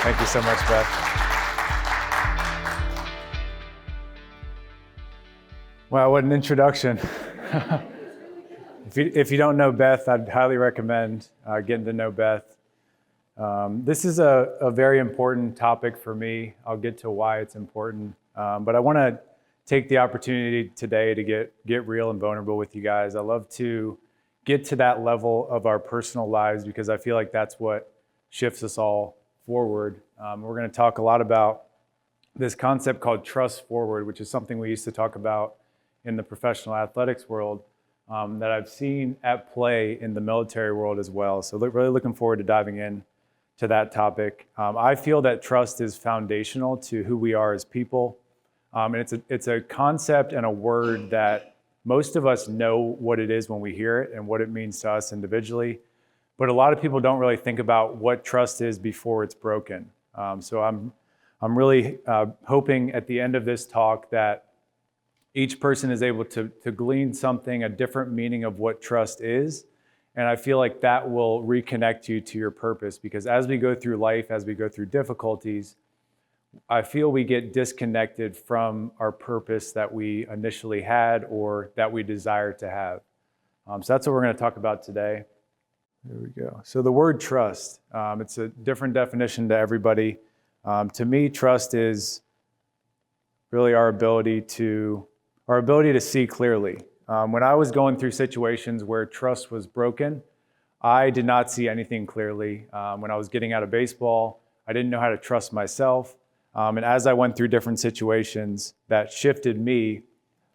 Thank you so much, Beth. Wow, what an introduction. If you don't know Beth, I'd highly recommend getting to know Beth. This is a very important topic for me. I'll get to why it's important. But I want to take the opportunity today to get real and vulnerable with you guys. I love to get to that level of our personal lives because I feel like that's what shifts us all forward. We're going to talk a lot about this concept called trust forward, which is something we used to talk about in the professional athletics world that I've seen at play in the military world as well. So really looking forward to diving in to that topic. I feel that trust is foundational to who we are as people. And it's a concept and a word that most of us know what it is when we hear it and what it means to us individually. But a lot of people don't really think about what trust is before it's broken. So I'm really hoping at the end of this talk that each person is able to glean something, a different meaning of what trust is. And I feel like that will reconnect you to your purpose, because as we go through life, as we go through difficulties, I feel we get disconnected from our purpose that we initially had or that we desire to have. So that's what we're going to talk about today. There we go. So the word trust, it's a different definition to everybody. To me, trust is really our ability to see clearly. When I was going through situations where trust was broken, I did not see anything clearly. When I was getting out of baseball, I didn't know how to trust myself. And as I went through different situations that shifted me,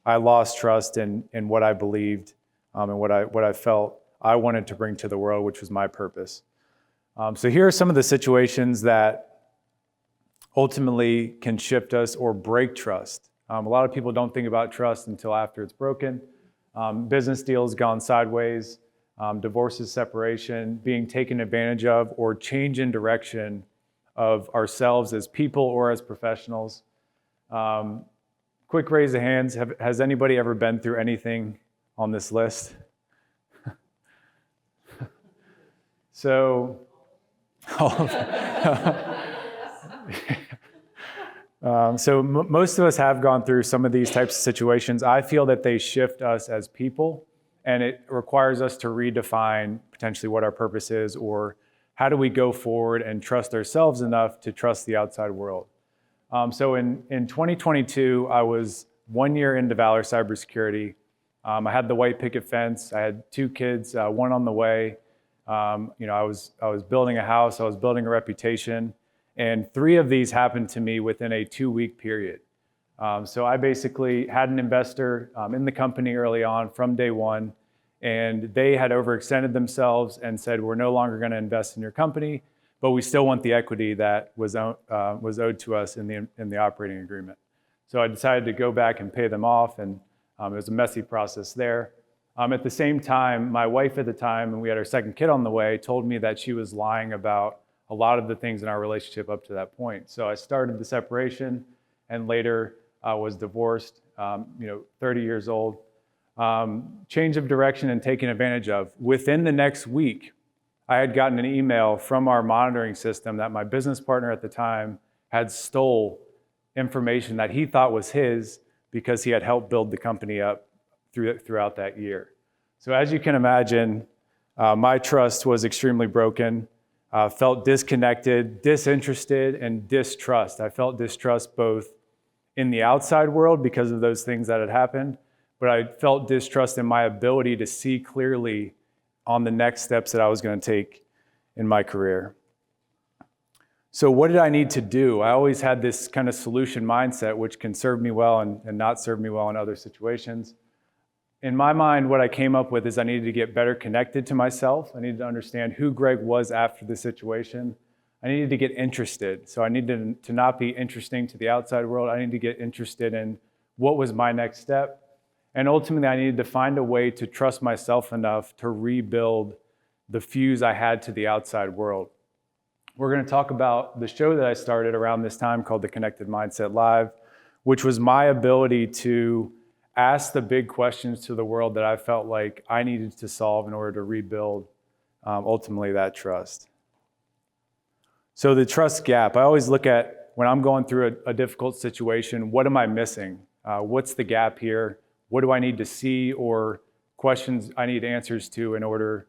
I lost trust in what I believed and what I felt I wanted to bring to the world, which was my purpose. So here are some of the situations that ultimately can shift us or break trust. A lot of people don't think about trust until after it's broken. Business deals gone sideways, divorces, separation, being taken advantage of, or change in direction of ourselves as people or as professionals. Quick raise of hands. Has anybody ever been through anything on this list? So, most of us have gone through some of these types of situations. I feel that they shift us as people, and it requires us to redefine potentially what our purpose is, or how do we go forward and trust ourselves enough to trust the outside world. So in 2022, I was 1 year into Valor Cybersecurity. I had the white picket fence. I had 2 kids, one on the way. I was building a house. I was building a reputation. And 3 of these happened to me within a 2-week period. So I basically had an investor in the company early on from day one, and they had overextended themselves and said, we're no longer going to invest in your company, but we still want the equity that was owed to us in the operating agreement. So I decided to go back and pay them off, and it was a messy process there. At the same time, my wife at the time, and we had our second kid on the way, told me that she was lying about a lot of the things in our relationship up to that point. So I started the separation, and later was divorced, 30 years old. Change of direction and taken advantage of. Within the next week, I had gotten an email from our monitoring system that my business partner at the time had stole information that he thought was his because he had helped build the company up throughout that year. So as you can imagine, my trust was extremely broken. Felt disconnected, disinterested, and distrust. I felt distrust both in the outside world because of those things that had happened, but I felt distrust in my ability to see clearly on the next steps that I was going to take in my career. So what did I need to do? I always had this kind of solution mindset, which can serve me well and not serve me well in other situations. In my mind, what I came up with is I needed to get better connected to myself. I needed to understand who Greg was after the situation. I needed to get interested. So I needed to not be interesting to the outside world. I needed to get interested in what was my next step. And ultimately, I needed to find a way to trust myself enough to rebuild the fuse I had to the outside world. We're going to talk about the show that I started around this time called The Connected Mindset Live, which was my ability to ask the big questions to the world that I felt like I needed to solve in order to rebuild ultimately that trust. So the trust gap, I always look at when I'm going through a difficult situation, what am I missing? What's the gap here? What do I need to see, or questions I need answers to in order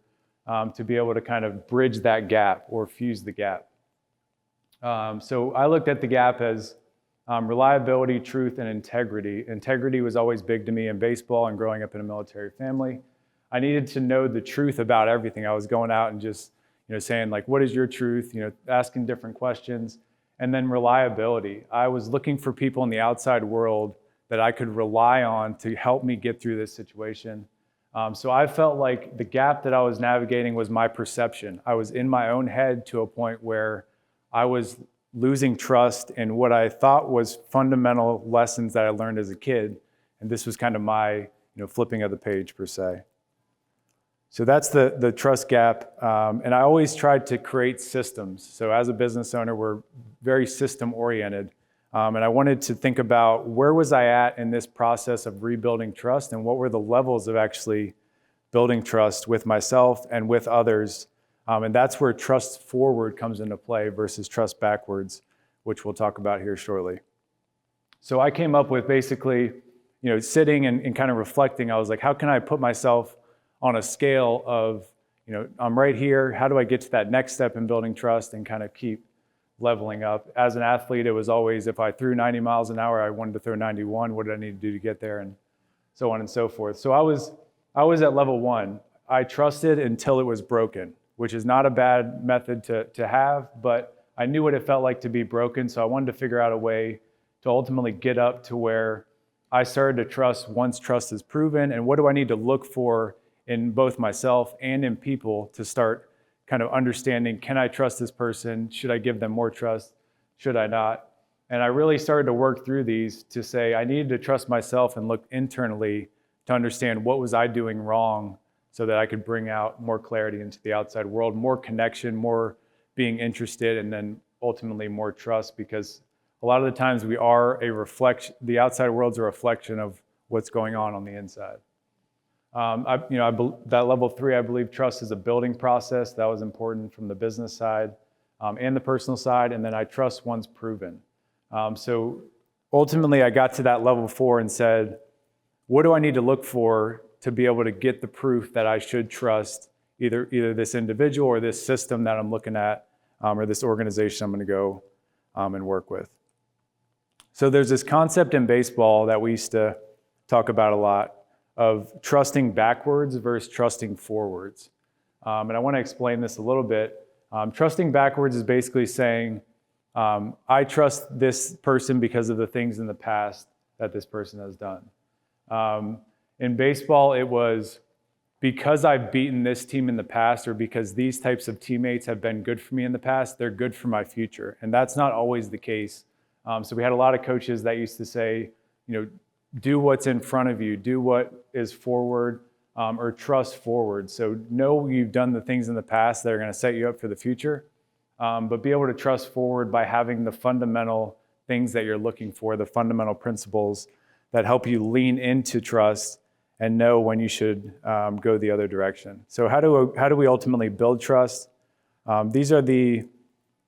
to be able to kind of bridge that gap or fuse the gap? So I looked at the gap as reliability, truth, and integrity. Integrity was always big to me in baseball and growing up in a military family. I needed to know the truth about everything. I was going out and just saying like, what is your truth? Asking different questions. And then reliability. I was looking for people in the outside world that I could rely on to help me get through this situation. So I felt like the gap that I was navigating was my perception. I was in my own head to a point where I was losing trust in what I thought was fundamental lessons that I learned as a kid. And this was kind of my flipping of the page per se. So that's the trust gap. And I always tried to create systems. So as a business owner, we're very system oriented. And I wanted to think about where was I at in this process of rebuilding trust, and what were the levels of actually building trust with myself and with others. And that's where trust forward comes into play versus trust backwards, which we'll talk about here shortly. So I came up with basically, sitting and kind of reflecting. I was like, how can I put myself on a scale of, I'm right here. How do I get to that next step in building trust and kind of keep leveling up? As an athlete, it was always, if I threw 90 miles an hour, I wanted to throw 91. What did I need to do to get there? And so on and so forth. So I was at level 1. I trusted until it was broken, which is not a bad method to have, but I knew what it felt like to be broken. So I wanted to figure out a way to ultimately get up to where I started to trust once trust is proven. And what do I need to look for in both myself and in people to start kind of understanding, can I trust this person? Should I give them more trust? Should I not? And I really started to work through these to say I needed to trust myself and look internally to understand what was I doing wrong so that I could bring out more clarity into the outside world, more connection, more being interested, and then ultimately more trust, because a lot of the times we are a reflection, the outside world's a reflection of what's going on the inside. That level 3, I believe trust is a building process. That was important from the business side and the personal side. And then I trust once proven. So ultimately I got to that level 4 and said, what do I need to look for to be able to get the proof that I should trust either this individual or this system that I'm looking at or this organization I'm going to go and work with. So there's this concept in baseball that we used to talk about a lot of trusting backwards versus trusting forwards. And I want to explain this a little bit. Trusting backwards is basically saying, I trust this person because of the things in the past that this person has done. In baseball, it was because I've beaten this team in the past, or because these types of teammates have been good for me in the past, they're good for my future. And that's not always the case. So we had a lot of coaches that used to say, do what's in front of you, do what is forward, or trust forward. So know you've done the things in the past that are going to set you up for the future, but be able to trust forward by having the fundamental things that you're looking for, the fundamental principles that help you lean into trust and know when you should go the other direction. So how do we ultimately build trust? These are the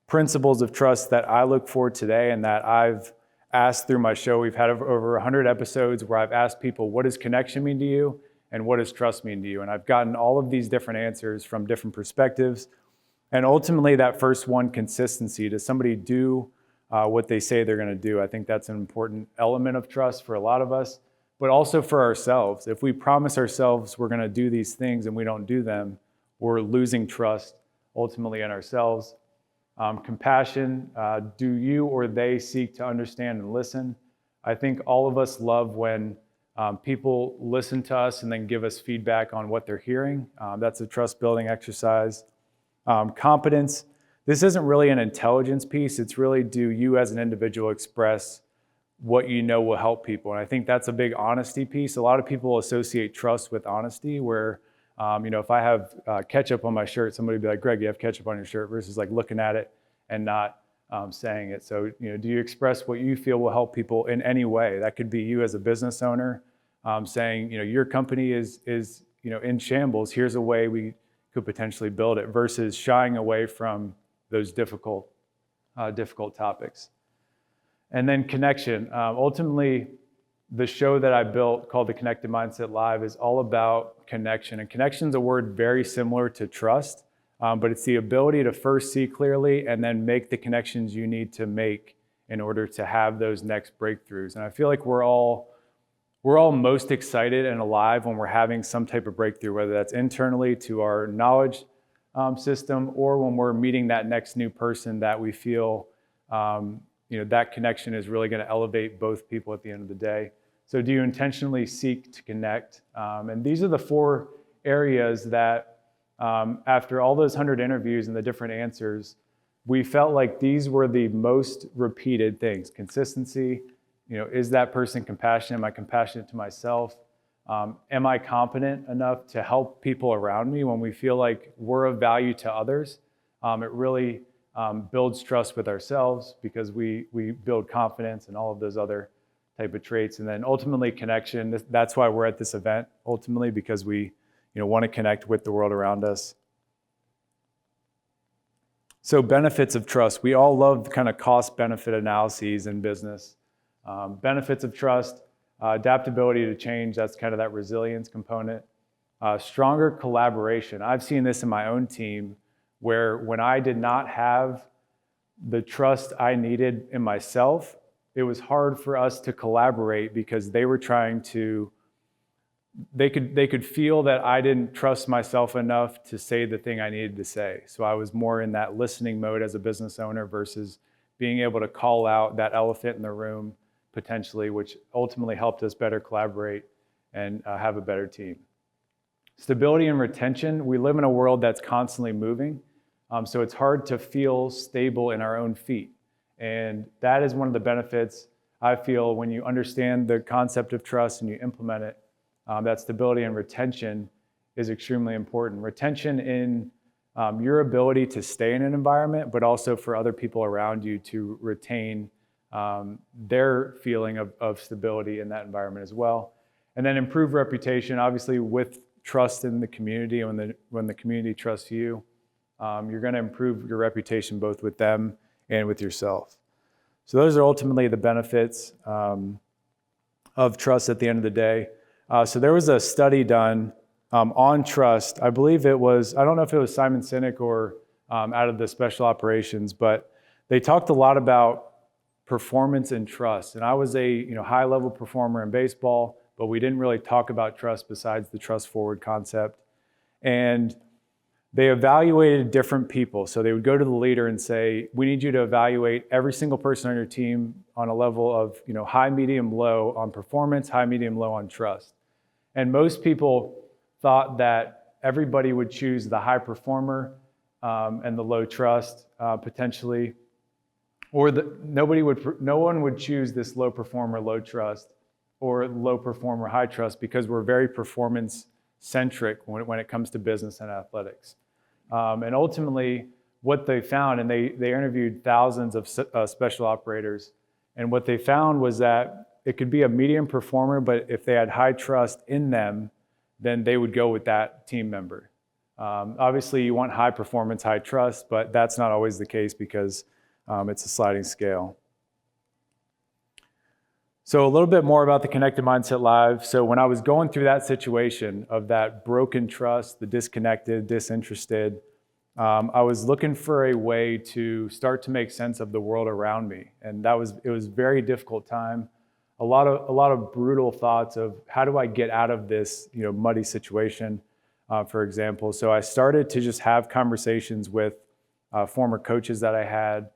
principles of trust that I look for today and that I've asked through my show. We've had over 100 episodes where I've asked people, what does connection mean to you? And what does trust mean to you? And I've gotten all of these different answers from different perspectives. And ultimately that first one, consistency. Does somebody do what they say they're going to do? I think that's an important element of trust for a lot of us, but also for ourselves. If we promise ourselves we're going to do these things and we don't do them, we're losing trust ultimately in ourselves. Compassion, do you or they seek to understand and listen? I think all of us love when people listen to us and then give us feedback on what they're hearing. That's a trust building exercise. Competence, this isn't really an intelligence piece. It's really, do you as an individual express what you know will help people? And I think that's a big honesty piece. A lot of people associate trust with honesty, where if I have ketchup on my shirt, somebody would be like, Greg, you have ketchup on your shirt, versus like looking at it and not saying it. So, do you express what you feel will help people in any way? That could be you as a business owner saying, your company is in shambles. Here's a way we could potentially build it, versus shying away from those difficult difficult topics. And then connection. Ultimately, the show that I built called The Connected Mindset Live is all about connection. And connection is a word very similar to trust, but it's the ability to first see clearly and then make the connections you need to make in order to have those next breakthroughs. And I feel like we're all most excited and alive when we're having some type of breakthrough, whether that's internally to our knowledge system or when we're meeting that next new person that we feel that connection is really going to elevate both people at the end of the day. So do you intentionally seek to connect? And these are the 4 areas that after all those 100 interviews and the different answers, we felt like these were the most repeated things. Consistency, is that person compassionate? Am I compassionate to myself? Am I competent enough to help people around me when we feel like we're of value to others? It really builds trust with ourselves because we build confidence and all of those other type of traits. And then ultimately connection. That's why we're at this event, ultimately, because we want to connect with the world around us. So benefits of trust. We all love kind of cost-benefit analyses in business. Benefits of trust, adaptability to change, that's kind of that resilience component. Stronger collaboration. I've seen this in my own team where when I did not have the trust I needed in myself, it was hard for us to collaborate because they were trying to, they could feel that I didn't trust myself enough to say the thing I needed to say. So I was more in that listening mode as a business owner versus being able to call out that elephant in the room potentially, which ultimately helped us better collaborate and have a better team. Stability and retention. We live in a world that's constantly moving, so it's hard to feel stable in our own feet. And that is one of the benefits I feel when you understand the concept of trust and you implement it. That stability and retention is extremely important. Retention in your ability to stay in an environment, but also for other people around you to retain their feeling of stability in that environment as well. And then improve reputation, obviously with trust in the community. When the community trusts you, you're going to improve your reputation both with them and with yourself. So those are ultimately the benefits of trust at the end of the day. So there was a study done on trust. I believe it was, I don't know if it was Simon Sinek or out of the special operations, but they talked a lot about performance and trust. And I was a high-level performer in baseball, but we didn't really talk about trust besides the trust forward concept. And they evaluated different people. So they would go to the leader and say, we need you to evaluate every single person on your team on a level of high, medium, low on performance, high, medium, low on trust. And most people thought that everybody would choose the high performer and the low trust potentially, or no one would choose this low performer, low trust, or low performer, high trust, because we're very performance centric when it comes to business and athletics. And ultimately, what they found, and they interviewed thousands of special operators, and what they found was that it could be a medium performer, but if they had high trust in them, then they would go with that team member. Obviously, you want high performance, high trust, but that's not always the case because it's a sliding scale. So a little bit more about the Connected Mindset Live. So when I was going through that situation of that broken trust, the disconnected, disinterested, I was looking for a way to start to make sense of the world around me. And it was a very difficult time. A lot of brutal thoughts of how do I get out of this muddy situation, for example. So I started to just have conversations with former coaches that I had,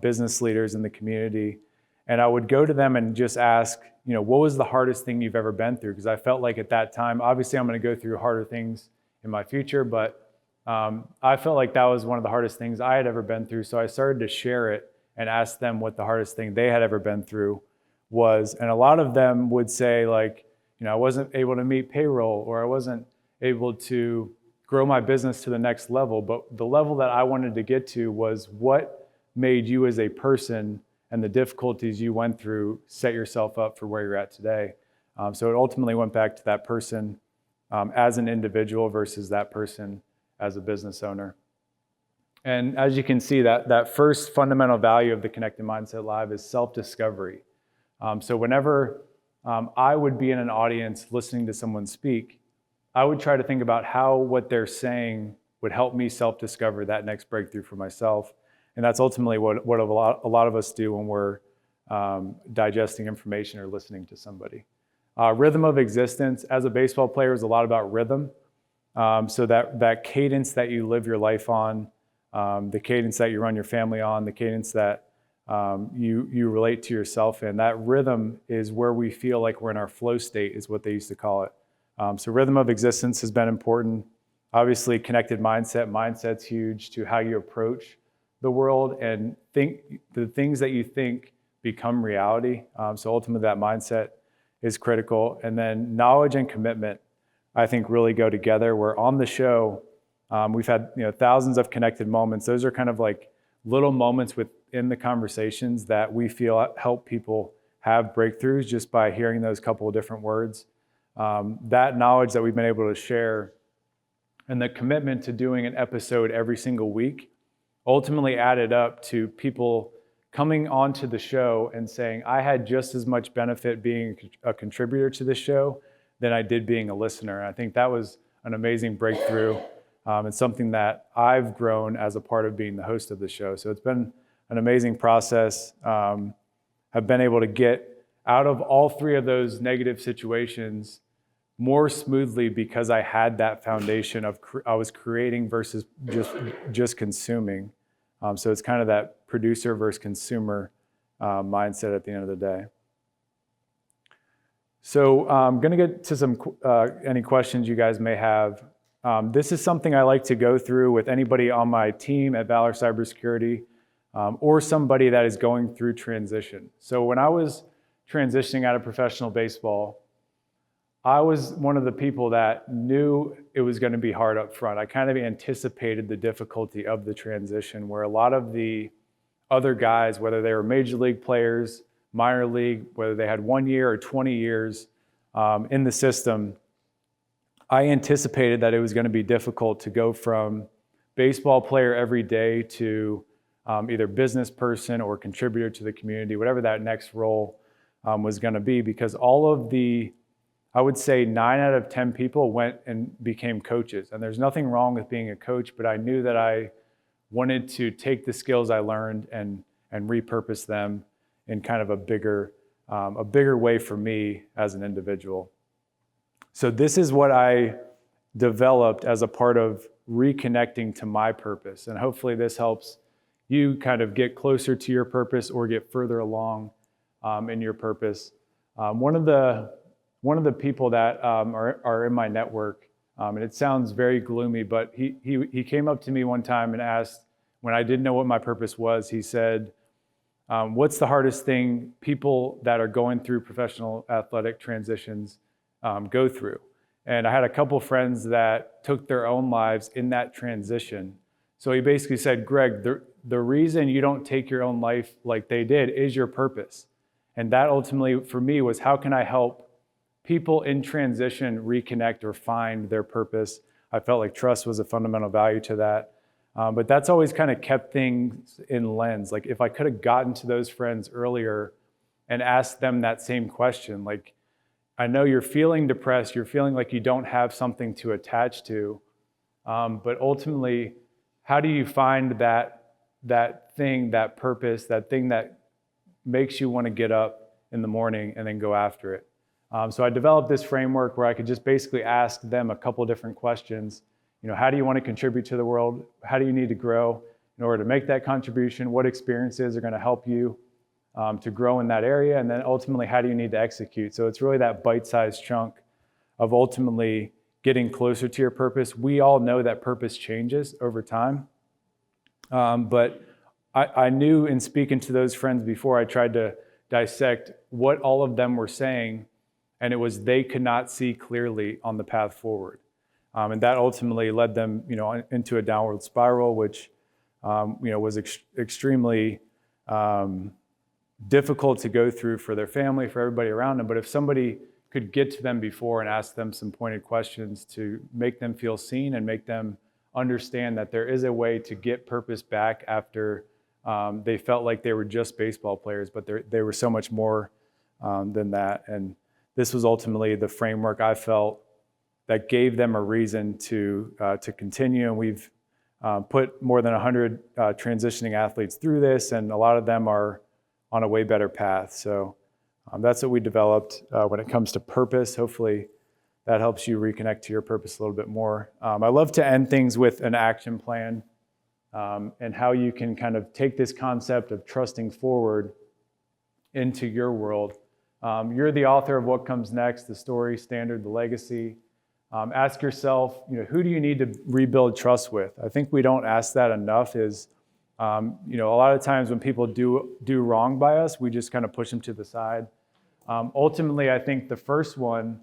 business leaders in the community. And I would go to them and just ask, what was the hardest thing you've ever been through? Because I felt like at that time, obviously I'm going to go through harder things in my future, but I felt like that was one of the hardest things I had ever been through. So I started to share it and ask them what the hardest thing they had ever been through was. And a lot of them would say I wasn't able to meet payroll, or I wasn't able to grow my business to the next level. But the level that I wanted to get to was what made you as a person and the difficulties you went through set yourself up for where you're at today. So it ultimately went back to that person as an individual versus that person as a business owner. And as you can see, that first fundamental value of the Connected Mindset Live is self-discovery. So whenever I would be in an audience listening to someone speak, I would try to think about how what they're saying would help me self-discover that next breakthrough for myself. And that's ultimately what a lot of us do when we're digesting information or listening to somebody. Rhythm of existence, as a baseball player, is a lot about rhythm. So that cadence that you live your life on, the cadence that you run your family on, the cadence that you relate to yourself in, that rhythm is where we feel like we're in our flow state, is what they used to call it. So rhythm of existence has been important. Obviously, connected mindset's huge to how you approach the world and think. The things that you think become reality. So ultimately, that mindset is critical. And then knowledge and commitment, I think, really go together. Where on the show, we've had thousands of connected moments. Those are kind of like little moments within the conversations that we feel help people have breakthroughs just by hearing those couple of different words. That knowledge that we've been able to share and the commitment to doing an episode every single week ultimately added up to people coming onto the show and saying, I had just as much benefit being a contributor to the show than I did being a listener. And I think that was an amazing breakthrough. It's something that I've grown as a part of being the host of the show. So it's been an amazing process. I've been able to get out of all three of those negative situations more smoothly because I had that foundation of I was creating versus just consuming. So it's kind of that producer versus consumer mindset at the end of the day. So I'm going to get to some any questions you guys may have. This is something I like to go through with anybody on my team at Valor Cybersecurity or somebody that is going through transition. So when I was transitioning out of professional baseball, I was one of the people that knew it was going to be hard up front. I kind of anticipated the difficulty of the transition, where a lot of the other guys, whether they were major league players, minor league, whether they had 1 year or 20 years in the system, I anticipated that it was going to be difficult to go from baseball player every day to either business person or contributor to the community, whatever that next role was going to be, because all of the, I would say 9 out of 10 people went and became coaches. And there's nothing wrong with being a coach, but I knew that I wanted to take the skills I learned and repurpose them in kind of a bigger way for me as an individual. So this is what I developed as a part of reconnecting to my purpose. And hopefully this helps you kind of get closer to your purpose or get further along in your purpose. One of the people that are in my network, and it sounds very gloomy, but he came up to me one time and asked, when I didn't know what my purpose was, he said, what's the hardest thing people that are going through professional athletic transitions go through? And I had a couple friends that took their own lives in that transition. So he basically said, Greg, the reason you don't take your own life like they did is your purpose. And that ultimately for me was, how can I help people in transition reconnect or find their purpose? I felt like trust was a fundamental value to that. But that's always kind of kept things in lens. Like if I could have gotten to those friends earlier and asked them that same question, like, I know you're feeling depressed, you're feeling like you don't have something to attach to, but ultimately, how do you find that thing, that purpose, that thing that makes you want to get up in the morning and then go after it? So I developed this framework where I could just basically ask them a couple different questions. How do you want to contribute to the world? How do you need to grow in order to make that contribution? What experiences are going to help you to grow in that area? And then ultimately, how do you need to execute? So it's really that bite-sized chunk of ultimately getting closer to your purpose. We all know that purpose changes over time. But I knew in speaking to those friends before, I tried to dissect what all of them were saying, and it was they could not see clearly on the path forward. And that ultimately led them, into a downward spiral, which, was extremely difficult to go through for their family, for everybody around them. But if somebody could get to them before and ask them some pointed questions to make them feel seen and make them understand that there is a way to get purpose back after they felt like they were just baseball players, but they were so much more than that. And this was ultimately the framework I felt that gave them a reason to continue. And we've put more than 100 transitioning athletes through this, and a lot of them are on a way better path. So that's what we developed when it comes to purpose. Hopefully that helps you reconnect to your purpose a little bit more. I love to end things with an action plan and how you can kind of take this concept of trusting forward into your world. You're the author of what comes next, the story, standard, the legacy. Ask yourself, who do you need to rebuild trust with? I think we don't ask that enough. A lot of times when people do wrong by us, we just kind of push them to the side. Ultimately, I think the first one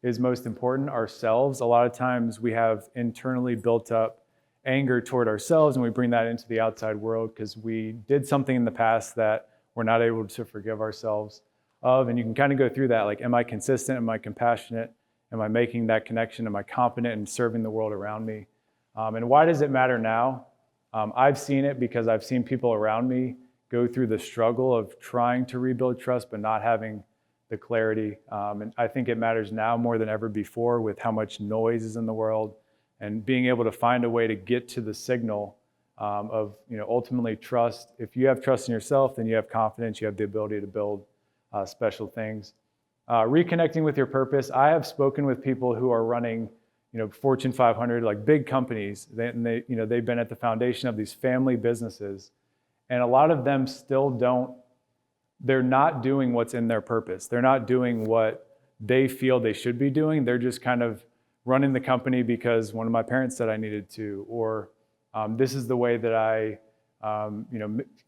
is most important, ourselves. A lot of times we have internally built up anger toward ourselves, and we bring that into the outside world because we did something in the past that we're not able to forgive ourselves of. And you can kind of go through that, like, am I consistent? Am I compassionate? Am I making that connection? Am I confident in serving the world around me? And why does it matter now? I've seen it because I've seen people around me go through the struggle of trying to rebuild trust but not having the clarity. And I think it matters now more than ever before with how much noise is in the world, and being able to find a way to get to the signal of ultimately trust. If you have trust in yourself, then you have confidence, you have the ability to build special things. Reconnecting with your purpose. I have spoken with people who are running Fortune 500, like big companies. They've been at the foundation of these family businesses, and a lot of them still they're not doing what's in their purpose. They're not doing what they feel they should be doing. They're just kind of running the company because one of my parents said I needed to, or this is the way that I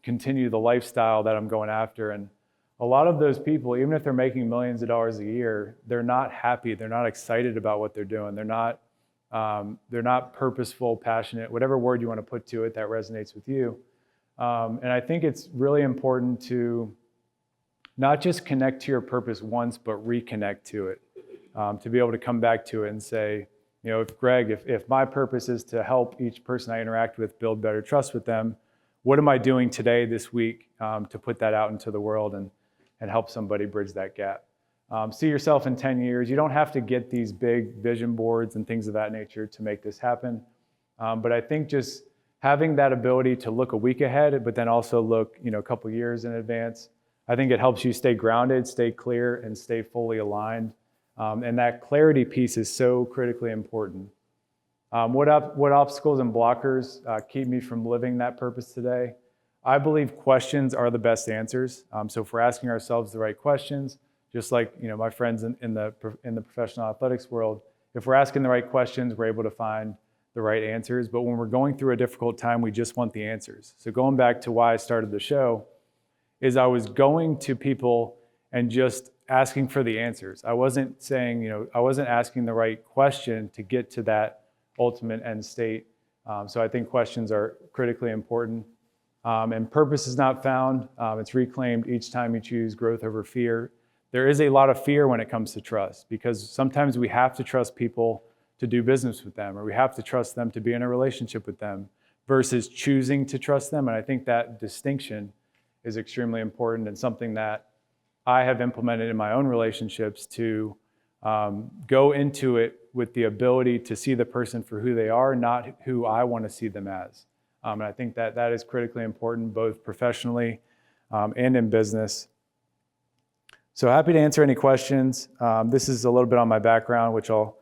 continue the lifestyle that I'm going after. And a lot of those people, even if they're making millions of dollars a year, they're not happy. They're not excited about what they're doing. They're not purposeful, passionate, whatever word you want to put to it that resonates with you. And I think it's really important to not just connect to your purpose once, but reconnect to it, to be able to come back to it and say, if my purpose is to help each person I interact with build better trust with them, what am I doing today, this week, to put that out into the world and help somebody bridge that gap? See yourself in 10 years. You don't have to get these big vision boards and things of that nature to make this happen. But I think just having that ability to look a week ahead, but then also look, a couple years in advance, I think it helps you stay grounded, stay clear, and stay fully aligned. And that clarity piece is so critically important. What obstacles and blockers keep me from living that purpose today? I believe questions are the best answers. So if we're asking ourselves the right questions, just like my friends in the professional athletics world, if we're asking the right questions, we're able to find the right answers. But when we're going through a difficult time, we just want the answers. So going back to why I started the show, is I was going to people and just asking for the answers. I wasn't saying, I wasn't asking the right question to get to that ultimate end state. So I think questions are critically important. And purpose is not found. It's reclaimed each time you choose growth over fear. There is a lot of fear when it comes to trust, because sometimes we have to trust people to do business with them, or we have to trust them to be in a relationship with them versus choosing to trust them. And I think that distinction is extremely important, and something that I have implemented in my own relationships to go into it with the ability to see the person for who they are, not who I want to see them as. And I think that is critically important, both professionally and in business. So happy to answer any questions. This is a little bit on my background, which I'll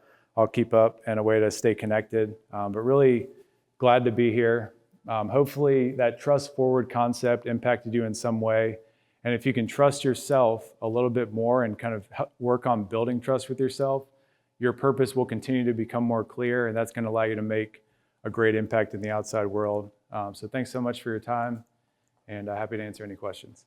keep up, and a way to stay connected. But really glad to be here. Hopefully that trust forward concept impacted you in some way. And if you can trust yourself a little bit more and kind of work on building trust with yourself, your purpose will continue to become more clear, and that's going to allow you to make a great impact in the outside world. So thanks so much for your time, and happy to answer any questions.